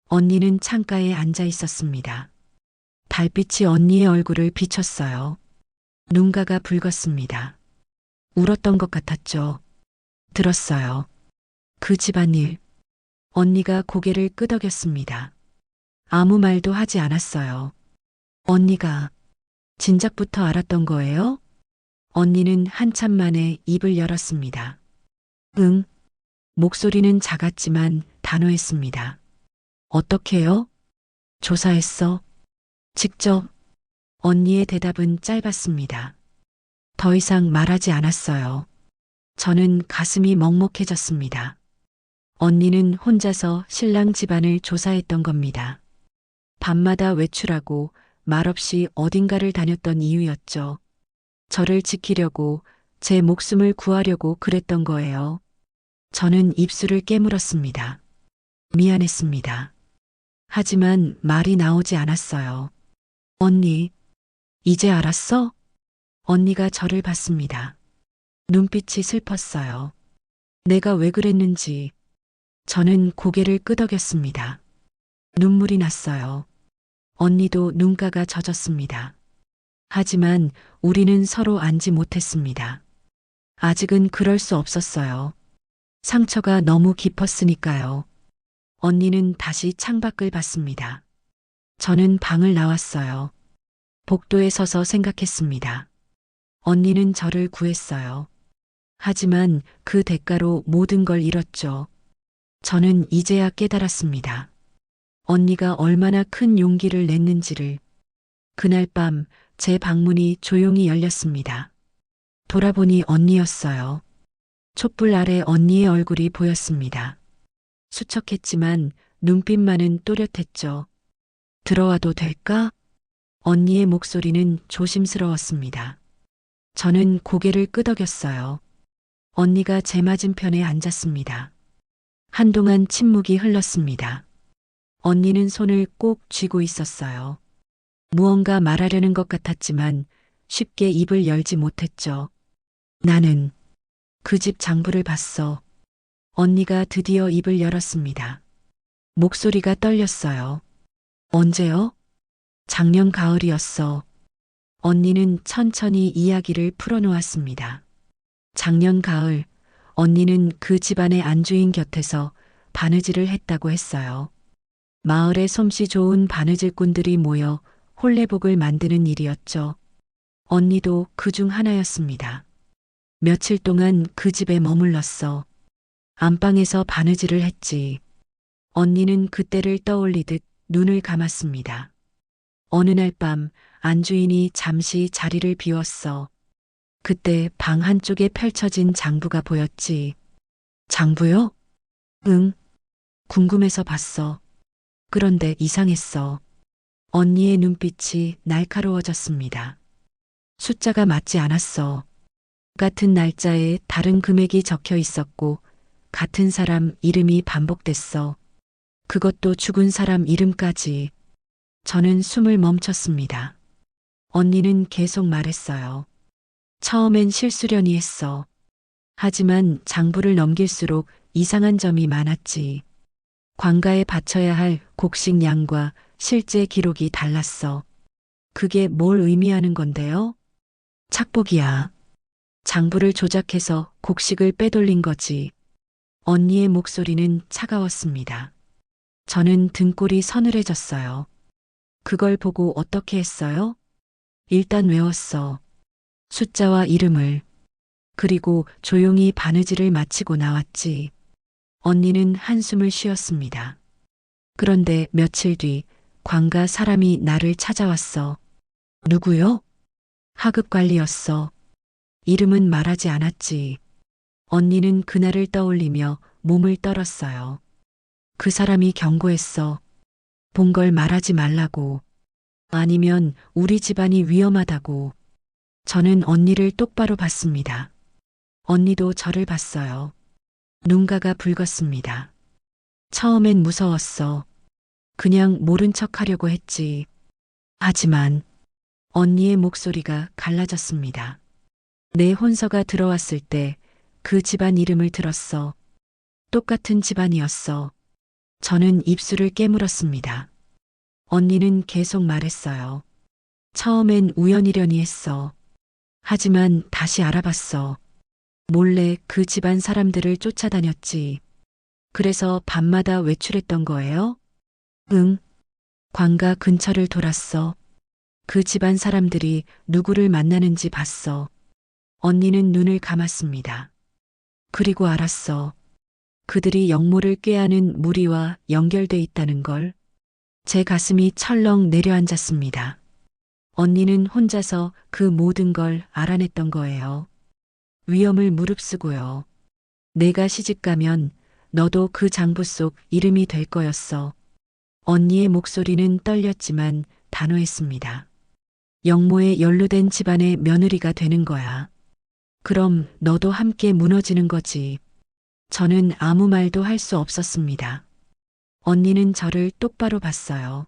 언니는 창가에 앉아 있었습니다. 달빛이 언니의 얼굴을 비췄어요. 눈가가 붉었습니다. 울었던 것 같았죠. 들었어요. 그 집안일. 언니가 고개를 끄덕였습니다. 아무 말도 하지 않았어요. 언니가 진작부터 알았던 거예요? 언니는 한참 만에 입을 열었습니다. 응. 목소리는 작았지만 단호했습니다. 어떻게요? 조사했어. 직접. 언니의 대답은 짧았습니다. 더 이상 말하지 않았어요. 저는 가슴이 먹먹해졌습니다. 언니는 혼자서 신랑 집안을 조사했던 겁니다. 밤마다 외출하고 말없이 어딘가를 다녔던 이유였죠. 저를 지키려고, 제 목숨을 구하려고 그랬던 거예요. 저는 입술을 깨물었습니다. 미안했습니다. 하지만 말이 나오지 않았어요. 언니, 이제 알았어? 언니가 저를 봤습니다. 눈빛이 슬펐어요. 내가 왜 그랬는지. 저는 고개를 끄덕였습니다. 눈물이 났어요. 언니도 눈가가 젖었습니다. 하지만 우리는 서로 안지 못했습니다. 아직은 그럴 수 없었어요. 상처가 너무 깊었으니까요. 언니는 다시 창밖을 봤습니다. 저는 방을 나왔어요. 복도에 서서 생각했습니다. 언니는 저를 구했어요. 하지만 그 대가로 모든 걸 잃었죠. 저는 이제야 깨달았습니다. 언니가 얼마나 큰 용기를 냈는지를. 그날 밤 제 방문이 조용히 열렸습니다. 돌아보니 언니였어요. 촛불 아래 언니의 얼굴이 보였습니다. 수척했지만 눈빛만은 또렷했죠. 들어와도 될까? 언니의 목소리는 조심스러웠습니다. 저는 고개를 끄덕였어요. 언니가 제 맞은편에 앉았습니다. 한동안 침묵이 흘렀습니다. 언니는 손을 꼭 쥐고 있었어요. 무언가 말하려는 것 같았지만 쉽게 입을 열지 못했죠. 나는 그 집 장부를 봤어. 언니가 드디어 입을 열었습니다. 목소리가 떨렸어요. 언제요? 작년 가을이었어. 언니는 천천히 이야기를 풀어놓았습니다. 작년 가을, 언니는 그 집안의 안주인 곁에서 바느질을 했다고 했어요. 마을에 솜씨 좋은 바느질꾼들이 모여 홀레복을 만드는 일이었죠. 언니도 그 중 하나였습니다. 며칠 동안 그 집에 머물렀어. 안방에서 바느질을 했지. 언니는 그때를 떠올리듯 눈을 감았습니다. 어느 날 밤 안주인이 잠시 자리를 비웠어. 그때 방 한쪽에 펼쳐진 장부가 보였지. 장부요? 응. 궁금해서 봤어. 그런데 이상했어. 언니의 눈빛이 날카로워졌습니다. 숫자가 맞지 않았어. 같은 날짜에 다른 금액이 적혀 있었고, 같은 사람 이름이 반복됐어. 그것도 죽은 사람 이름까지. 저는 숨을 멈췄습니다. 언니는 계속 말했어요. 처음엔 실수려니 했어. 하지만 장부를 넘길수록 이상한 점이 많았지. 관가에 바쳐야 할 곡식 양과 실제 기록이 달랐어. 그게 뭘 의미하는 건데요? 착복이야. 장부를 조작해서 곡식을 빼돌린 거지. 언니의 목소리는 차가웠습니다. 저는 등골이 서늘해졌어요. 그걸 보고 어떻게 했어요? 일단 외웠어. 숫자와 이름을. 그리고 조용히 바느질을 마치고 나왔지. 언니는 한숨을 쉬었습니다. 그런데 며칠 뒤 관가 사람이 나를 찾아왔어. 누구요? 하급관리였어. 이름은 말하지 않았지. 언니는 그날을 떠올리며 몸을 떨었어요. 그 사람이 경고했어. 본 걸 말하지 말라고. 아니면 우리 집안이 위험하다고. 저는 언니를 똑바로 봤습니다. 언니도 저를 봤어요. 눈가가 붉었습니다. 처음엔 무서웠어. 그냥 모른 척 하려고 했지. 하지만 언니의 목소리가 갈라졌습니다. 내 혼서가 들어왔을 때 그 집안 이름을 들었어. 똑같은 집안이었어. 저는 입술을 깨물었습니다. 언니는 계속 말했어요. 처음엔 우연이려니 했어. 하지만 다시 알아봤어. 몰래 그 집안 사람들을 쫓아다녔지. 그래서 밤마다 외출했던 거예요? 응. 관가 근처를 돌았어. 그 집안 사람들이 누구를 만나는지 봤어. 언니는 눈을 감았습니다. 그리고 알았어. 그들이 영모를 꾀하는 무리와 연결돼 있다는 걸. 제 가슴이 철렁 내려앉았습니다. 언니는 혼자서 그 모든 걸 알아냈던 거예요. 위험을 무릅쓰고요. 내가 시집가면 너도 그 장부 속 이름이 될 거였어. 언니의 목소리는 떨렸지만 단호했습니다. 영모에 연루된 집안의 며느리가 되는 거야. 그럼 너도 함께 무너지는 거지. 저는 아무 말도 할 수 없었습니다. 언니는 저를 똑바로 봤어요.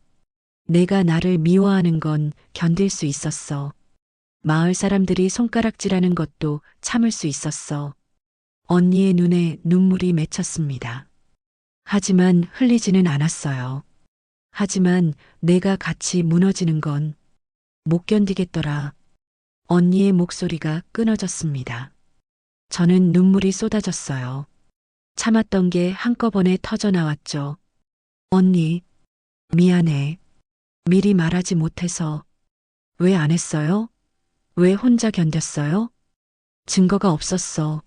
내가 나를 미워하는 건 견딜 수 있었어. 마을 사람들이 손가락질하는 것도 참을 수 있었어. 언니의 눈에 눈물이 맺혔습니다. 하지만 흘리지는 않았어요. 하지만 내가 같이 무너지는 건 못 견디겠더라. 언니의 목소리가 끊어졌습니다. 저는 눈물이 쏟아졌어요. 참았던 게 한꺼번에 터져 나왔죠. 언니, 미안해. 미리 말하지 못해서. 왜 안 했어요? 왜 혼자 견뎠어요? 증거가 없었어.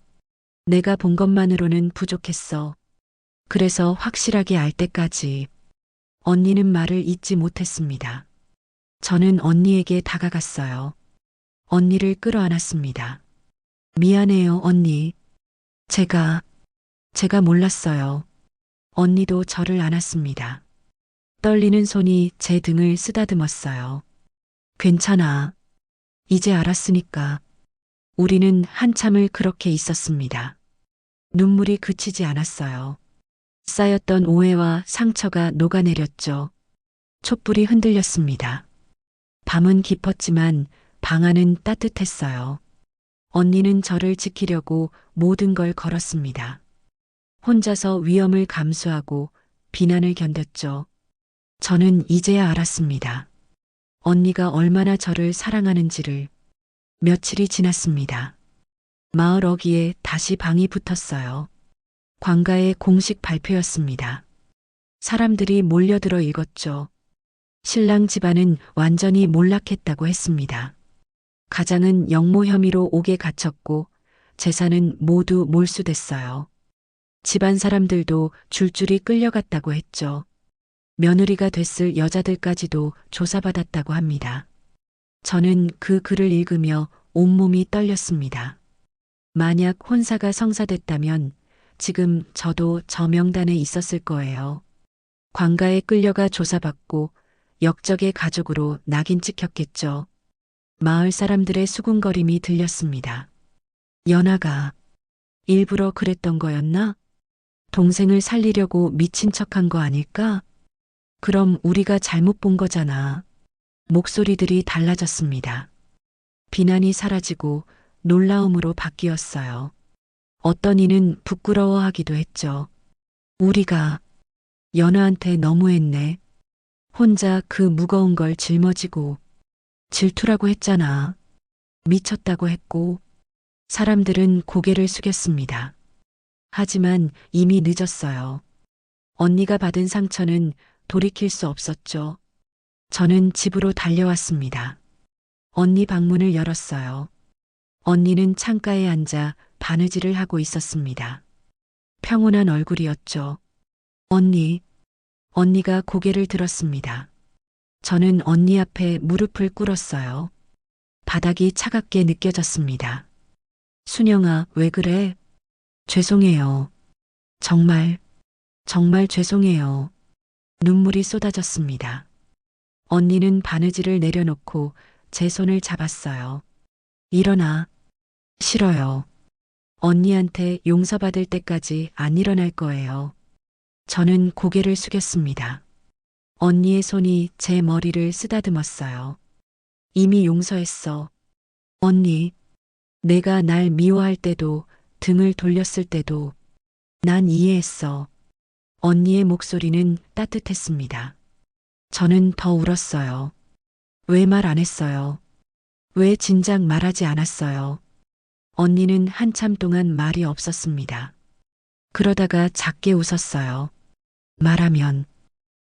내가 본 것만으로는 부족했어. 그래서 확실하게 알 때까지. 언니는 말을 잇지 못했습니다. 저는 언니에게 다가갔어요. 언니를 끌어안았습니다. 미안해요, 언니. 제가 몰랐어요. 언니도 저를 안았습니다. 떨리는 손이 제 등을 쓰다듬었어요. 괜찮아. 이제 알았으니까. 우리는 한참을 그렇게 있었습니다. 눈물이 그치지 않았어요. 쌓였던 오해와 상처가 녹아내렸죠. 촛불이 흔들렸습니다. 밤은 깊었지만 방 안은 따뜻했어요. 언니는 저를 지키려고 모든 걸 걸었습니다. 혼자서 위험을 감수하고 비난을 견뎠죠. 저는 이제야 알았습니다. 언니가 얼마나 저를 사랑하는지를. 며칠이 지났습니다. 마을 어귀에 다시 방이 붙었어요. 관가의 공식 발표였습니다. 사람들이 몰려들어 읽었죠. 신랑 집안은 완전히 몰락했다고 했습니다. 가장은 영모 혐의로 옥에 갇혔고 재산은 모두 몰수됐어요. 집안 사람들도 줄줄이 끌려갔다고 했죠. 며느리가 됐을 여자들까지도 조사받았다고 합니다. 저는 그 글을 읽으며 온몸이 떨렸습니다. 만약 혼사가 성사됐다면 지금 저도 저 명단에 있었을 거예요. 관가에 끌려가 조사받고 역적의 가족으로 낙인 찍혔겠죠. 마을 사람들의 수군거림이 들렸습니다. 연아가 일부러 그랬던 거였나? 동생을 살리려고 미친 척한 거 아닐까? 그럼 우리가 잘못 본 거잖아. 목소리들이 달라졌습니다. 비난이 사라지고 놀라움으로 바뀌었어요. 어떤 이는 부끄러워하기도 했죠. 우리가 연아한테 너무했네. 혼자 그 무거운 걸 짊어지고. 질투라고 했잖아. 미쳤다고 했고. 사람들은 고개를 숙였습니다. 하지만 이미 늦었어요. 언니가 받은 상처는 돌이킬 수 없었죠. 저는 집으로 달려왔습니다. 언니 방문을 열었어요. 언니는 창가에 앉아 바느질을 하고 있었습니다. 평온한 얼굴이었죠. 언니가 고개를 들었습니다. 저는 언니 앞에 무릎을 꿇었어요. 바닥이 차갑게 느껴졌습니다. 순영아, 왜 그래? 죄송해요. 정말 죄송해요. 눈물이 쏟아졌습니다. 언니는 바느질을 내려놓고 제 손을 잡았어요. 일어나. 싫어요. 언니한테 용서받을 때까지 안 일어날 거예요. 저는 고개를 숙였습니다. 언니의 손이 제 머리를 쓰다듬었어요. 이미 용서했어. 언니, 내가 날 미워할 때도 등을 돌렸을 때도 난 이해했어. 언니의 목소리는 따뜻했습니다. 저는 더 울었어요. 왜 말 안 했어요? 왜 진작 말하지 않았어요? 언니는 한참 동안 말이 없었습니다. 그러다가 작게 웃었어요. 말하면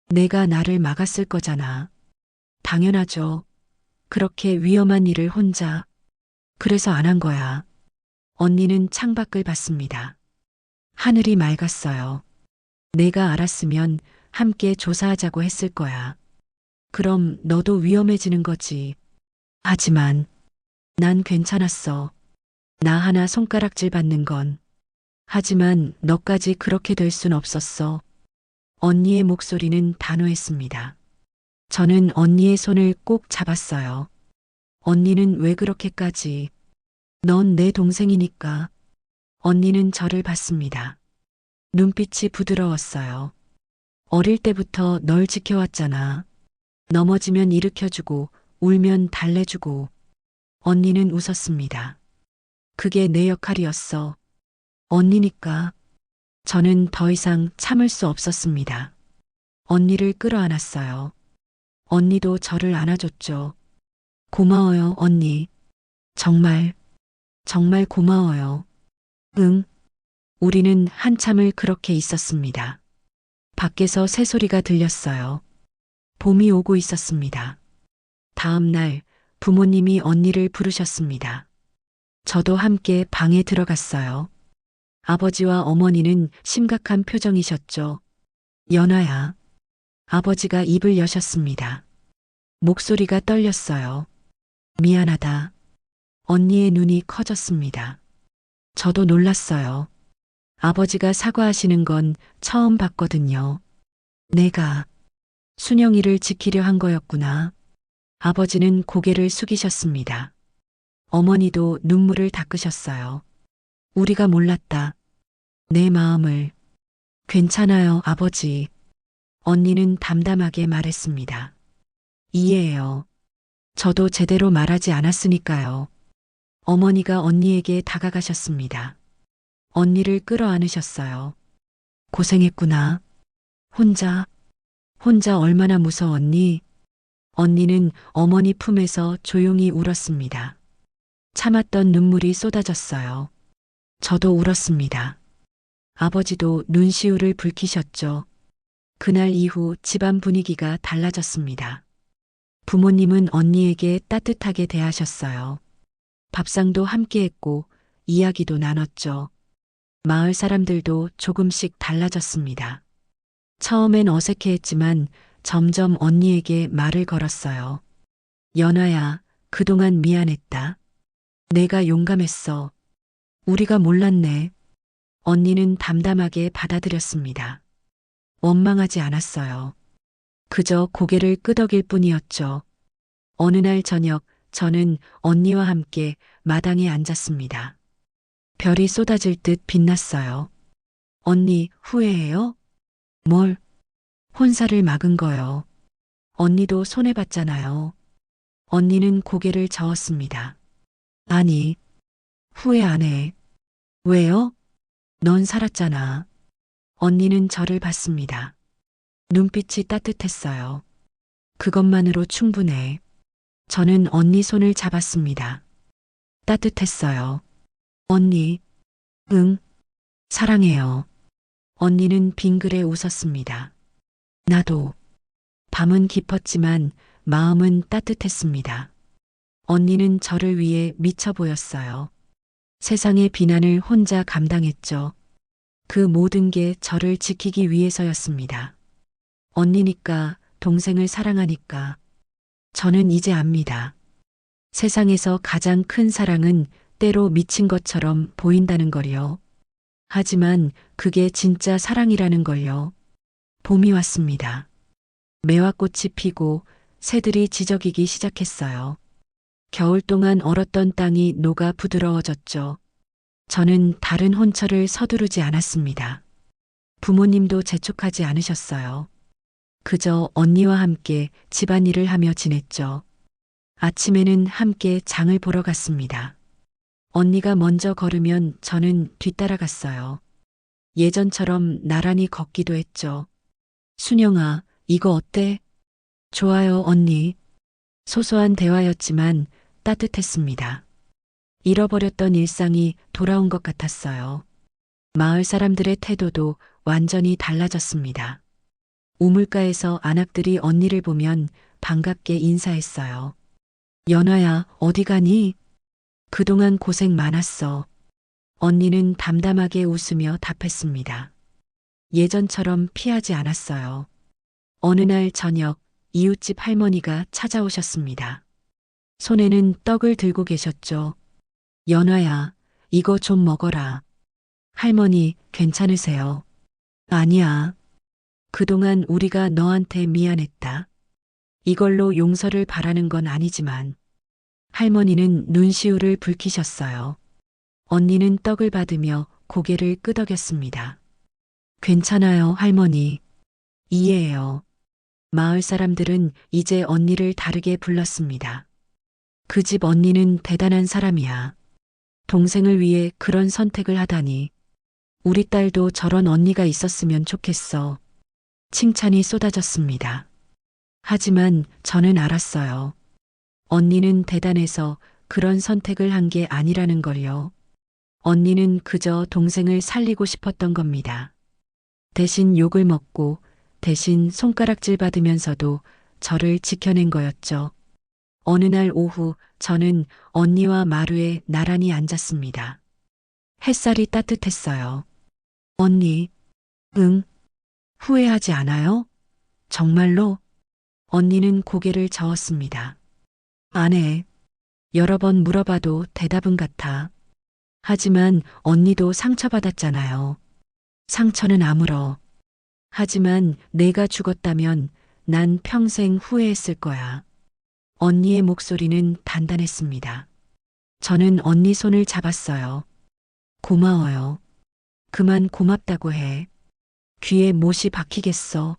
내가 나를 막았을 거잖아. 당연하죠. 그렇게 위험한 일을 혼자. 그래서 안 한 거야. 언니는 창밖을 봤습니다. 하늘이 맑았어요. 내가 알았으면 함께 조사하자고 했을 거야. 그럼 너도 위험해지는 거지. 하지만 난 괜찮았어. 나 하나 손가락질 받는 건. 하지만 너까지 그렇게 될 순 없었어. 언니의 목소리는 단호했습니다. 저는 언니의 손을 꼭 잡았어요. 언니는 왜 그렇게까지? 넌 내 동생이니까. 언니는 저를 봤습니다. 눈빛이 부드러웠어요. 어릴 때부터 널 지켜왔잖아. 넘어지면 일으켜주고, 울면 달래주고. 언니는 웃었습니다. 그게 내 역할이었어. 언니니까. 저는 더 이상 참을 수 없었습니다. 언니를 끌어안았어요. 언니도 저를 안아줬죠. 고마워요, 언니. 정말 고마워요. 응. 우리는 한참을 그렇게 있었습니다. 밖에서 새소리가 들렸어요. 봄이 오고 있었습니다. 다음 날 부모님이 언니를 부르셨습니다. 저도 함께 방에 들어갔어요. 아버지와 어머니는 심각한 표정이셨죠. 연아야. 아버지가 입을 여셨습니다. 목소리가 떨렸어요. 미안하다. 언니의 눈이 커졌습니다. 저도 놀랐어요. 아버지가 사과하시는 건 처음 봤거든요. 내가 순영이를 지키려 한 거였구나. 아버지는 고개를 숙이셨습니다. 어머니도 눈물을 닦으셨어요. 우리가 몰랐다. 내 마음을. 괜찮아요, 아버지. 언니는 담담하게 말했습니다. 이해해요. 저도 제대로 말하지 않았으니까요. 어머니가 언니에게 다가가셨습니다. 언니를 끌어안으셨어요. 고생했구나. 혼자 얼마나 무서웠니? 언니는 어머니 품에서 조용히 울었습니다. 참았던 눈물이 쏟아졌어요. 저도 울었습니다. 아버지도 눈시울을 붉히셨죠. 그날 이후 집안 분위기가 달라졌습니다. 부모님은 언니에게 따뜻하게 대하셨어요. 밥상도 함께 했고 이야기도 나눴죠. 마을 사람들도 조금씩 달라졌습니다. 처음엔 어색해했지만 점점 언니에게 말을 걸었어요. 연아야, 그동안 미안했다. 내가 용감했어. 우리가 몰랐네. 언니는 담담하게 받아들였습니다. 원망하지 않았어요. 그저 고개를 끄덕일 뿐이었죠. 어느 날 저녁 저는 언니와 함께 마당에 앉았습니다. 별이 쏟아질 듯 빛났어요. 언니 후회해요? 뭘? 혼사를 막은 거요. 언니도 손해봤잖아요. 언니는 고개를 저었습니다. 아니, 후회 안 해. 왜요? 넌 살았잖아. 언니는 저를 봤습니다. 눈빛이 따뜻했어요. 그것만으로 충분해. 저는 언니 손을 잡았습니다. 따뜻했어요. 언니, 응, 사랑해요. 언니는 빙그레 웃었습니다. 나도. 밤은 깊었지만 마음은 따뜻했습니다. 언니는 저를 위해 미쳐 보였어요. 세상의 비난을 혼자 감당했죠. 그 모든 게 저를 지키기 위해서였습니다. 언니니까, 동생을 사랑하니까. 저는 이제 압니다. 세상에서 가장 큰 사랑은 때로 미친 것처럼 보인다는 걸요. 하지만 그게 진짜 사랑이라는 걸요. 봄이 왔습니다. 매화꽃이 피고 새들이 지저귀기 시작했어요. 겨울 동안 얼었던 땅이 녹아 부드러워졌죠. 저는 다른 혼처를 서두르지 않았습니다. 부모님도 재촉하지 않으셨어요. 그저 언니와 함께 집안일을 하며 지냈죠. 아침에는 함께 장을 보러 갔습니다. 언니가 먼저 걸으면 저는 뒤따라갔어요. 예전처럼 나란히 걷기도 했죠. 순영아, 이거 어때? 좋아요, 언니. 소소한 대화였지만 따뜻했습니다. 잃어버렸던 일상이 돌아온 것 같았어요. 마을 사람들의 태도도 완전히 달라졌습니다. 우물가에서 아낙들이 언니를 보면 반갑게 인사했어요. 연아야, 어디 가니? 그동안 고생 많았어. 언니는 담담하게 웃으며 답했습니다. 예전처럼 피하지 않았어요. 어느 날 저녁, 이웃집 할머니가 찾아오셨습니다. 손에는 떡을 들고 계셨죠. 연아야, 이거 좀 먹어라. 할머니, 괜찮으세요? 아니야. 그동안 우리가 너한테 미안했다. 이걸로 용서를 바라는 건 아니지만. 할머니는 눈시울을 붉히셨어요. 언니는 떡을 받으며 고개를 끄덕였습니다. 괜찮아요, 할머니. 이해해요. 마을 사람들은 이제 언니를 다르게 불렀습니다. 그 집 언니는 대단한 사람이야. 동생을 위해 그런 선택을 하다니. 우리 딸도 저런 언니가 있었으면 좋겠어. 칭찬이 쏟아졌습니다. 하지만 저는 알았어요. 언니는 대단해서 그런 선택을 한 게 아니라는 걸요. 언니는 그저 동생을 살리고 싶었던 겁니다. 대신 욕을 먹고 대신 손가락질 받으면서도 저를 지켜낸 거였죠. 어느 날 오후 저는 언니와 마루에 나란히 앉았습니다. 햇살이 따뜻했어요. 언니, 응, 후회하지 않아요? 정말로? 언니는 고개를 저었습니다. 안 해. 여러 번 물어봐도 대답은 같아. 하지만 언니도 상처받았잖아요. 상처는 아물어. 하지만 내가 죽었다면 난 평생 후회했을 거야. 언니의 목소리는 단단했습니다. 저는 언니 손을 잡았어요. 고마워요. 그만 고맙다고 해. 귀에 못이 박히겠어.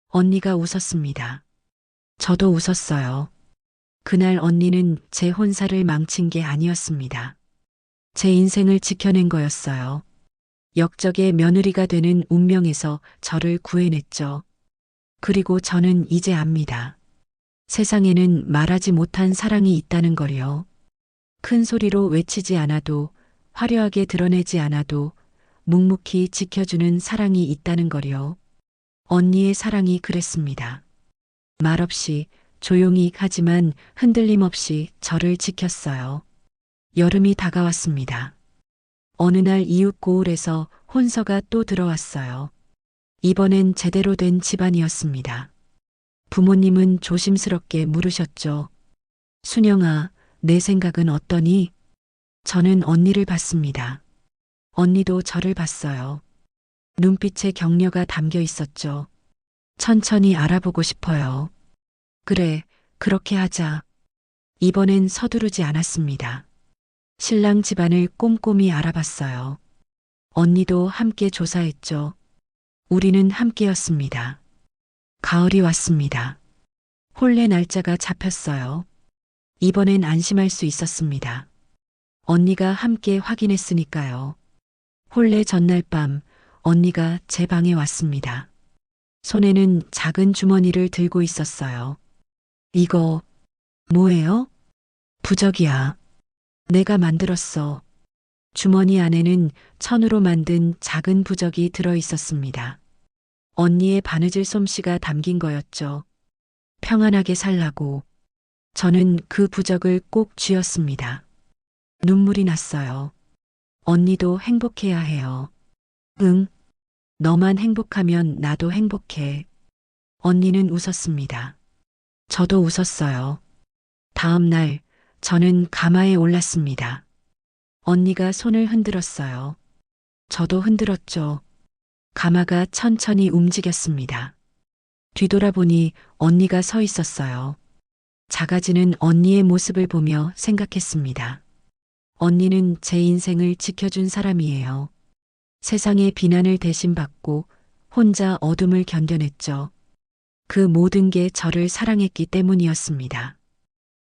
언니가 웃었습니다. 저도 웃었어요. 그날 언니는 제 혼사를 망친 게 아니었습니다. 제 인생을 지켜낸 거였어요. 역적의 며느리가 되는 운명에서 저를 구해냈죠. 그리고 저는 이제 압니다. 세상에는 말하지 못한 사랑이 있다는 걸요. 큰 소리로 외치지 않아도, 화려하게 드러내지 않아도 묵묵히 지켜주는 사랑이 있다는 걸요. 언니의 사랑이 그랬습니다. 말없이 조용히 하지만 흔들림 없이 저를 지켰어요. 여름이 다가왔습니다. 어느 날 이웃 고을에서 혼서가 또 들어왔어요. 이번엔 제대로 된 집안이었습니다. 부모님은 조심스럽게 물으셨죠. 순영아, 내 생각은 어떠니? 저는 언니를 봤습니다. 언니도 저를 봤어요. 눈빛에 격려가 담겨 있었죠. 천천히 알아보고 싶어요. 그래, 그렇게 하자. 이번엔 서두르지 않았습니다. 신랑 집안을 꼼꼼히 알아봤어요. 언니도 함께 조사했죠. 우리는 함께였습니다. 가을이 왔습니다. 혼례 날짜가 잡혔어요. 이번엔 안심할 수 있었습니다. 언니가 함께 확인했으니까요. 혼례 전날 밤 언니가 제 방에 왔습니다. 손에는 작은 주머니를 들고 있었어요. 이거 뭐예요? 부적이야. 내가 만들었어. 주머니 안에는 천으로 만든 작은 부적이 들어 있었습니다. 언니의 바느질 솜씨가 담긴 거였죠. 평안하게 살라고. 저는 그 부적을 꼭 쥐었습니다. 눈물이 났어요. 언니도 행복해야 해요. 응, 너만 행복하면 나도 행복해. 언니는 웃었습니다. 저도 웃었어요. 다음 날, 저는 가마에 올랐습니다. 언니가 손을 흔들었어요. 저도 흔들었죠. 가마가 천천히 움직였습니다. 뒤돌아보니 언니가 서 있었어요. 작아지는 언니의 모습을 보며 생각했습니다. 언니는 제 인생을 지켜준 사람이에요. 세상의 비난을 대신 받고 혼자 어둠을 견뎌냈죠. 그 모든 게 저를 사랑했기 때문이었습니다.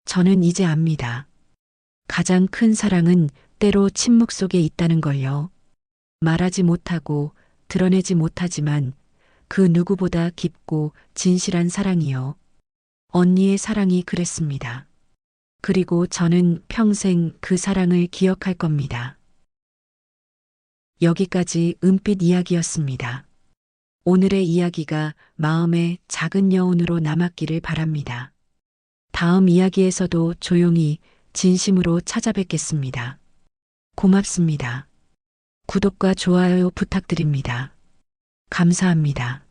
저는 이제 압니다. 가장 큰 사랑은 때로 침묵 속에 있다는 걸요. 말하지 못하고 드러내지 못하지만 그 누구보다 깊고 진실한 사랑이요. 언니의 사랑이 그랬습니다. 그리고 저는 평생 그 사랑을 기억할 겁니다. 여기까지 은빛 이야기였습니다. 오늘의 이야기가 마음의 작은 여운으로 남았기를 바랍니다. 다음 이야기에서도 조용히 진심으로 찾아뵙겠습니다. 고맙습니다. 구독과 좋아요 부탁드립니다. 감사합니다.